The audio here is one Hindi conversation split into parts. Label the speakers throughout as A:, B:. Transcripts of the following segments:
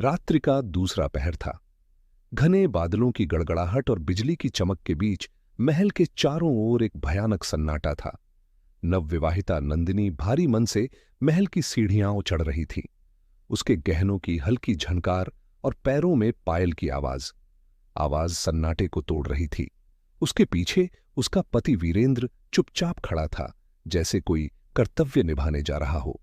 A: रात्रि का दूसरा पहर था। घने बादलों की गड़गड़ाहट और बिजली की चमक के बीच महल के चारों ओर एक भयानक सन्नाटा था। नवविवाहिता नंदिनी भारी मन से महल की सीढ़ियां चढ़ रही थी। उसके गहनों की हल्की झनकार और पैरों में पायल की आवाज आवाज सन्नाटे को तोड़ रही थी। उसके पीछे उसका पति वीरेंद्र चुपचाप खड़ा था, जैसे कोई कर्तव्य निभाने जा रहा हो।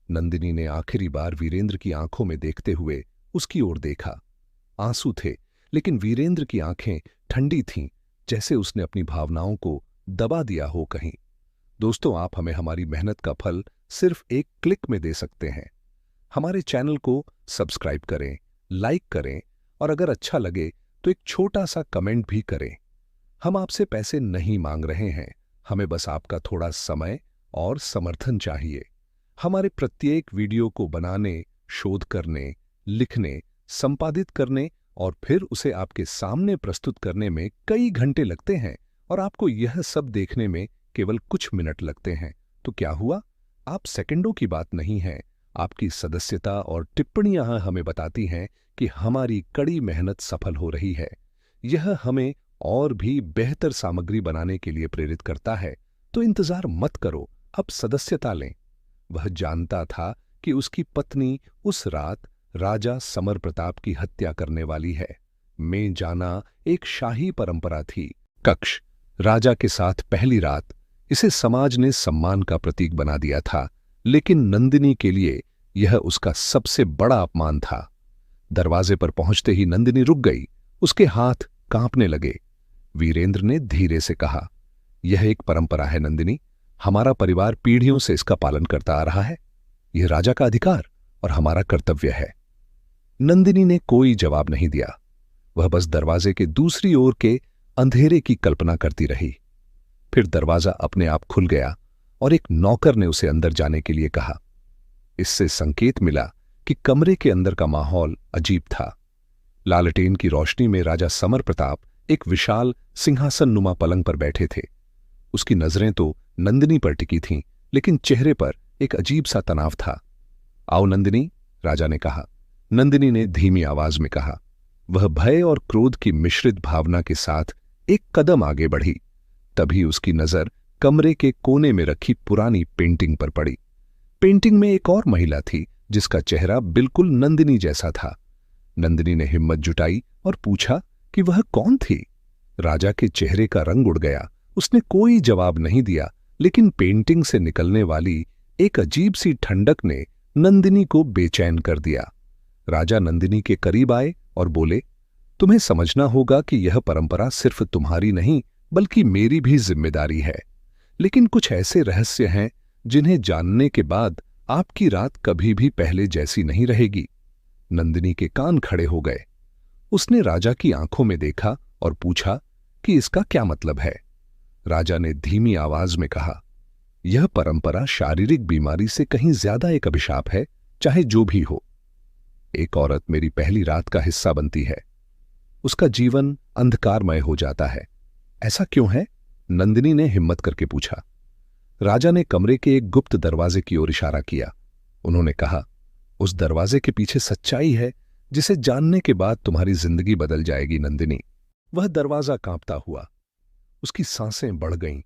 A: नंदिनी ने आखिरी बार वीरेंद्र की आंखों में देखते हुए उसकी ओर देखा। आंसू थे, लेकिन वीरेंद्र की आंखें ठंडी थीं, जैसे उसने अपनी भावनाओं को दबा दिया हो कहीं। दोस्तों, आप हमें हमारी मेहनत का फल सिर्फ एक क्लिक में दे सकते हैं। हमारे चैनल को सब्सक्राइब करें, लाइक करें और अगर अच्छा लगे तो एक छोटा सा कमेंट भी करें। हम आपसे पैसे नहीं मांग रहे हैं, हमें बस आपका थोड़ा समय और समर्थन चाहिए। हमारे प्रत्येक वीडियो को बनाने, शोध करने, लिखने, संपादित करने और फिर उसे आपके सामने प्रस्तुत करने में कई घंटे लगते हैं और आपको यह सब देखने में केवल कुछ मिनट लगते हैं। तो क्या हुआ? आप सेकंडों की बात नहीं है। आपकी सदस्यता और टिप्पणियां हमें बताती हैं कि हमारी कड़ी मेहनत सफल हो रही है। यह हमें और भी बेहतर सामग्री बनाने के लिए प्रेरित करता है। तो इंतजार मत करो, अब सदस्यता लें। वह जानता था कि उसकी पत्नी उस रात राजा समर प्रताप की हत्या करने वाली है। में जाना एक शाही परंपरा थी। कक्ष, राजा के साथ पहली रात, इसे समाज ने सम्मान का प्रतीक बना दिया था, लेकिन नंदिनी के लिए यह उसका सबसे बड़ा अपमान था। दरवाजे पर पहुंचते ही नंदिनी रुक गई, उसके हाथ कांपने लगे। वीरेंद्र ने धीरे से कहा, यह एक परंपरा है नंदिनी, हमारा परिवार पीढ़ियों से इसका पालन करता आ रहा है। यह राजा का अधिकार और हमारा कर्तव्य है। नंदिनी ने कोई जवाब नहीं दिया। वह बस दरवाजे के दूसरी ओर के अंधेरे की कल्पना करती रही। फिर दरवाजा अपने आप खुल गया और एक नौकर ने उसे अंदर जाने के लिए कहा। इससे संकेत मिला कि कमरे के अंदर का माहौल अजीब था। लालटेन की रोशनी में राजा समर प्रताप एक विशाल सिंहासन नुमा पलंग पर बैठे थे। उसकी नजरें तो नंदिनी पर टिकी थीं, लेकिन चेहरे पर एक अजीब सा तनाव था। आओ नंदिनी, राजा ने कहा। नंदिनी ने धीमी आवाज में कहा। वह भय और क्रोध की मिश्रित भावना के साथ एक कदम आगे बढ़ी। तभी उसकी नजर कमरे के कोने में रखी पुरानी पेंटिंग पर पड़ी। पेंटिंग में एक और महिला थी, जिसका चेहरा बिल्कुल नंदिनी जैसा था। नंदिनी ने हिम्मत जुटाई और पूछा कि वह कौन थी। राजा के चेहरे का रंग उड़ गया। उसने कोई जवाब नहीं दिया, लेकिन पेंटिंग से निकलने वाली एक अजीब सी ठंडक ने नंदिनी को बेचैन कर दिया। राजा नंदिनी के करीब आए और बोले, तुम्हें समझना होगा कि यह परंपरा सिर्फ तुम्हारी नहीं, बल्कि मेरी भी जिम्मेदारी है। लेकिन कुछ ऐसे रहस्य हैं जिन्हें जानने के बाद आपकी रात कभी भी पहले जैसी नहीं रहेगी। नंदिनी के कान खड़े हो गए। उसने राजा की आंखों में देखा और पूछा कि इसका क्या मतलब है। राजा ने धीमी आवाज में कहा, यह परंपरा शारीरिक बीमारी से कहीं ज्यादा एक अभिशाप है, चाहे जो भी हो। एक औरत मेरी पहली रात का हिस्सा बनती है, उसका जीवन अंधकारमय हो जाता है। ऐसा क्यों है? नंदिनी ने हिम्मत करके पूछा। राजा ने कमरे के एक गुप्त दरवाजे की ओर इशारा किया। उन्होंने कहा, उस दरवाजे के पीछे सच्चाई है जिसे जानने के बाद तुम्हारी जिंदगी बदल जाएगी नंदिनी। वह दरवाजा कांपता हुआ। उसकी सांसें बढ़ गईं।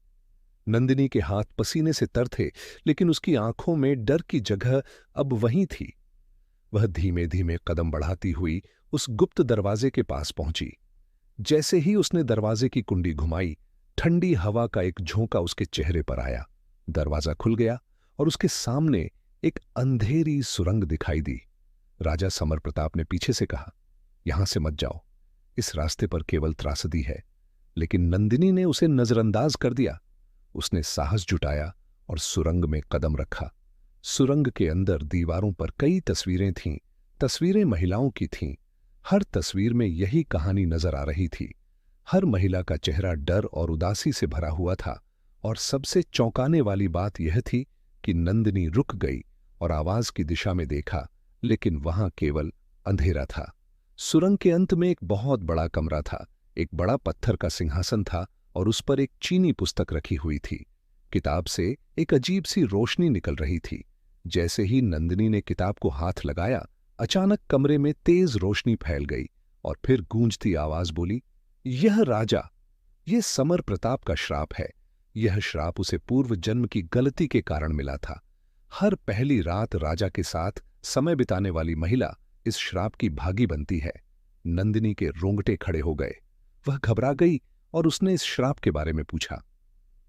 A: नंदिनी के हाथ पसीने से तर थे, लेकिन उसकी आंखों में डर की जगह अब वहीं थी। वह धीमे धीमे कदम बढ़ाती हुई उस गुप्त दरवाजे के पास पहुंची। जैसे ही उसने दरवाजे की कुंडी घुमाई, ठंडी हवा का एक झोंका उसके चेहरे पर आया। दरवाजा खुल गया और उसके सामने एक अंधेरी सुरंग दिखाई दी। राजा समर प्रताप ने पीछे से कहा, यहां से मत जाओ, इस रास्ते पर केवल त्रासदी है। लेकिन नंदिनी ने उसे नजरअंदाज कर दिया। उसने साहस जुटाया और सुरंग में कदम रखा। सुरंग के अंदर दीवारों पर कई तस्वीरें थीं। तस्वीरें महिलाओं की थीं। हर तस्वीर में यही कहानी नजर आ रही थी। हर महिला का चेहरा डर और उदासी से भरा हुआ था, और सबसे चौंकाने वाली बात यह थी कि नंदिनी रुक गई और आवाज की दिशा में देखा, लेकिन वहां केवल अंधेरा था। सुरंग के अंत में एक बहुत बड़ा कमरा था। एक बड़ा पत्थर का सिंहासन था और उस पर एक चीनी पुस्तक रखी हुई थी। किताब से एक अजीब सी रोशनी निकल रही थी। जैसे ही नंदिनी ने किताब को हाथ लगाया, अचानक कमरे में तेज रोशनी फैल गई और फिर गूंजती आवाज बोली, यह राजा, यह समर प्रताप का श्राप है। यह श्राप उसे पूर्व जन्म की गलती के कारण मिला था। हर पहली रात राजा के साथ समय बिताने वाली महिला इस श्राप की भागी बनती है। नंदिनी के रोंगटे खड़े हो गए। वह घबरा गई और उसने इस श्राप के बारे में पूछा।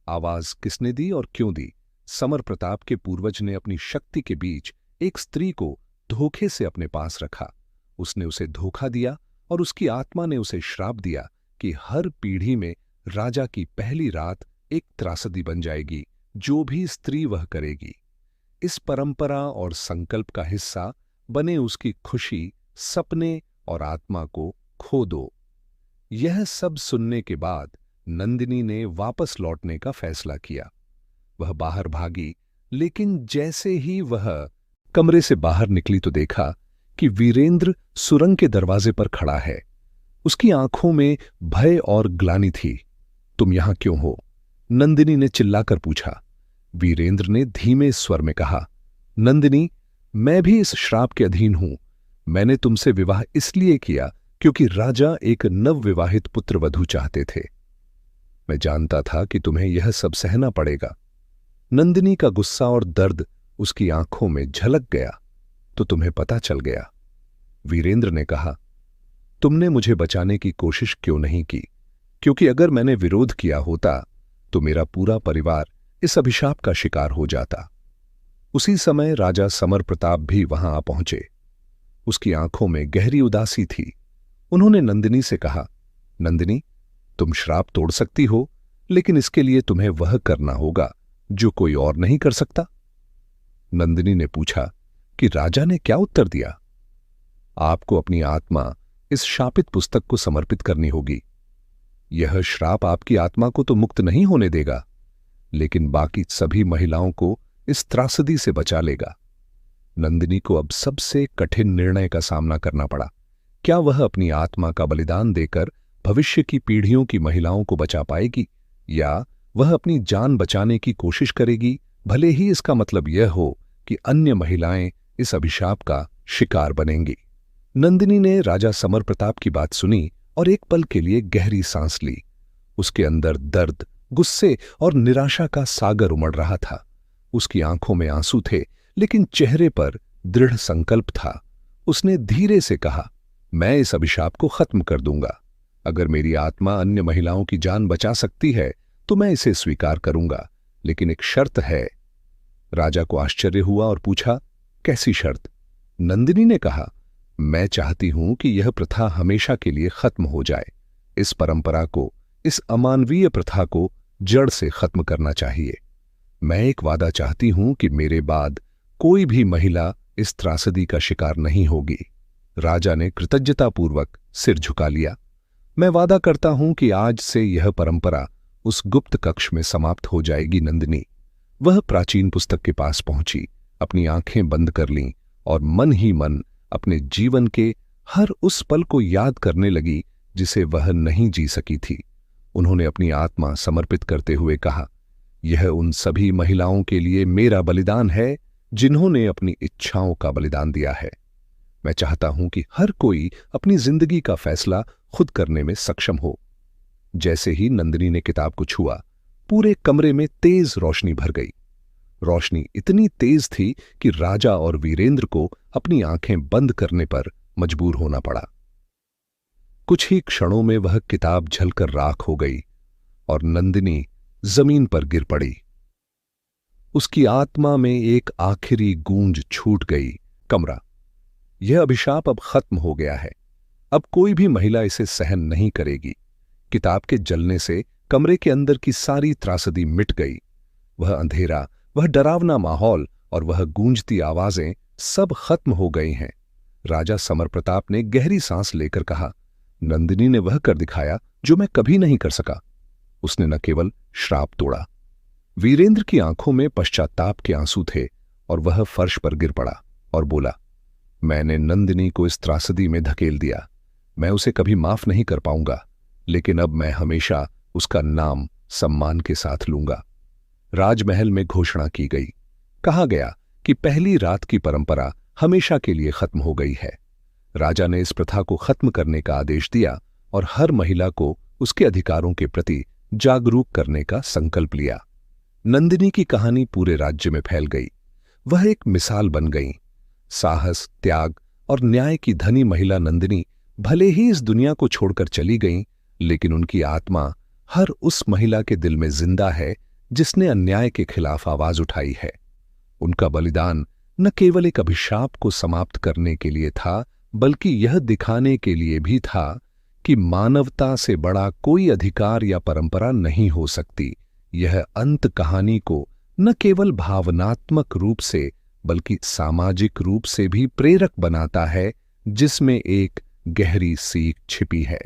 A: आवाज किसने दी और क्यों दी? समर प्रताप के पूर्वज ने अपनी शक्ति के बीच एक स्त्री को धोखे से अपने पास रखा। उसने उसे धोखा दिया और उसकी आत्मा ने उसे श्राप दिया कि हर पीढ़ी में राजा की पहली रात एक त्रासदी बन जाएगी, जो भी स्त्री वह करेगी। इस परंपरा और संकल्प का हिस्सा बने उसकी खुशी, सपने और आत्मा को खो दो। यह सब सुनने के बाद नंदिनी ने वापस लौटने का फैसला किया। वह बाहर भागी, लेकिन जैसे ही वह कमरे से बाहर निकली तो देखा कि वीरेंद्र सुरंग के दरवाजे पर खड़ा है। उसकी आंखों में भय और ग्लानि थी। तुम यहां क्यों हो? नंदिनी ने चिल्लाकर पूछा। वीरेंद्र ने धीमे स्वर में कहा, नंदिनी, मैं भी इस श्राप के अधीन हूं। मैंने तुमसे विवाह इसलिए किया क्योंकि राजा एक नवविवाहित पुत्रवधू चाहते थे। मैं जानता था कि तुम्हें यह सब सहना पड़ेगा। नंदिनी का गुस्सा और दर्द उसकी आंखों में झलक गया। तो तुम्हें पता चल गया। वीरेंद्र ने कहा, तुमने मुझे बचाने की कोशिश क्यों नहीं की? क्योंकि अगर मैंने विरोध किया होता तो मेरा पूरा परिवार इस अभिशाप का शिकार हो जाता। उसी समय राजा समर प्रताप भी वहां आ पहुंचे। उसकी आंखों में गहरी उदासी थी। उन्होंने नंदिनी से कहा, नंदिनी, तुम श्राप तोड़ सकती हो, लेकिन इसके लिए तुम्हें वह करना होगा जो कोई और नहीं कर सकता। नंदिनी ने पूछा कि राजा ने क्या उत्तर दिया? आपको अपनी आत्मा इस शापित पुस्तक को समर्पित करनी होगी। यह श्राप आपकी आत्मा को तो मुक्त नहीं होने देगा, लेकिन बाकी सभी महिलाओं को इस त्रासदी से बचा लेगा। नंदिनी को अब सबसे कठिन निर्णय का सामना करना पड़ा। क्या वह अपनी आत्मा का बलिदान देकर भविष्य की पीढ़ियों की महिलाओं को बचा पाएगी, या वह अपनी जान बचाने की कोशिश करेगी, भले ही इसका मतलब यह हो कि अन्य महिलाएं इस अभिशाप का शिकार बनेंगी। नंदिनी ने राजा समर प्रताप की बात सुनी और एक पल के लिए गहरी सांस ली। उसके अंदर दर्द, गुस्से और निराशा का सागर उमड़ रहा था। उसकी आंखों में आंसू थे, लेकिन चेहरे पर दृढ़ संकल्प था। उसने धीरे से कहा, मैं इस अभिशाप को खत्म कर दूंगा। अगर मेरी आत्मा अन्य महिलाओं की जान बचा सकती है तो मैं इसे स्वीकार करूंगा, लेकिन एक शर्त है। राजा को आश्चर्य हुआ और पूछा, कैसी शर्त? नंदिनी ने कहा, मैं चाहती हूं कि यह प्रथा हमेशा के लिए खत्म हो जाए। इस परंपरा को, इस अमानवीय प्रथा को जड़ से खत्म करना चाहिए। मैं एक वादा चाहती हूं कि मेरे बाद कोई भी महिला इस त्रासदी का शिकार नहीं होगी। राजा ने कृतज्ञतापूर्वक सिर झुका लिया। मैं वादा करता हूं कि आज से यह परंपरा उस गुप्त कक्ष में समाप्त हो जाएगी। नंदिनी, वह प्राचीन पुस्तक के पास पहुंची, अपनी आंखें बंद कर लीं और मन ही मन अपने जीवन के हर उस पल को याद करने लगी जिसे वह नहीं जी सकी थी। उन्होंने अपनी आत्मा समर्पित करते हुए कहा, यह उन सभी महिलाओं के लिए मेरा बलिदान है जिन्होंने अपनी इच्छाओं का बलिदान दिया है। मैं चाहता हूं कि हर कोई अपनी जिंदगी का फैसला खुद करने में सक्षम हो। जैसे ही नंदिनी ने किताब को छुआ, पूरे कमरे में तेज रोशनी भर गई। रोशनी इतनी तेज थी कि राजा और वीरेंद्र को अपनी आंखें बंद करने पर मजबूर होना पड़ा। कुछ ही क्षणों में वह किताब झलकर राख हो गई और नंदिनी जमीन पर गिर पड़ी। उसकी आत्मा में एक आखिरी गूंज छूट गई, कमरा, यह अभिशाप अब खत्म हो गया है। अब कोई भी महिला इसे सहन नहीं करेगी। किताब के जलने से कमरे के अंदर की सारी त्रासदी मिट गई। वह अंधेरा, वह डरावना माहौल और वह गूंजती आवाजें सब खत्म हो गई हैं। राजा समर प्रताप ने गहरी सांस लेकर कहा, नंदिनी ने वह कर दिखाया जो मैं कभी नहीं कर सका। उसने न केवल श्राप तोड़ा। वीरेंद्र की आंखों में पश्चाताप के आंसू थे और वह फर्श पर गिर पड़ा और बोला, मैंने नंदिनी को इस त्रासदी में धकेल दिया। मैं उसे कभी माफ नहीं कर पाऊंगा, लेकिन अब मैं हमेशा उसका नाम सम्मान के साथ लूंगा। राजमहल में घोषणा की गई। कहा गया कि पहली रात की परंपरा हमेशा के लिए खत्म हो गई है। राजा ने इस प्रथा को खत्म करने का आदेश दिया और हर महिला को उसके अधिकारों के प्रति जागरूक करने का संकल्प लिया। नंदिनी की कहानी पूरे राज्य में फैल गई। वह एक मिसाल बन गई। साहस, त्याग और न्याय की धनी महिला नंदिनी भले ही इस दुनिया को छोड़कर चली गईं, लेकिन उनकी आत्मा हर उस महिला के दिल में जिंदा है जिसने अन्याय के खिलाफ आवाज उठाई है। उनका बलिदान न केवल एक अभिशाप को समाप्त करने के लिए था, बल्कि यह दिखाने के लिए भी था कि मानवता से बड़ा कोई अधिकार या परंपरा नहीं हो सकती। यह अंत कहानी को न केवल भावनात्मक रूप से बल्कि सामाजिक रूप से भी प्रेरक बनाता है, जिसमें एक गहरी सीख छिपी है।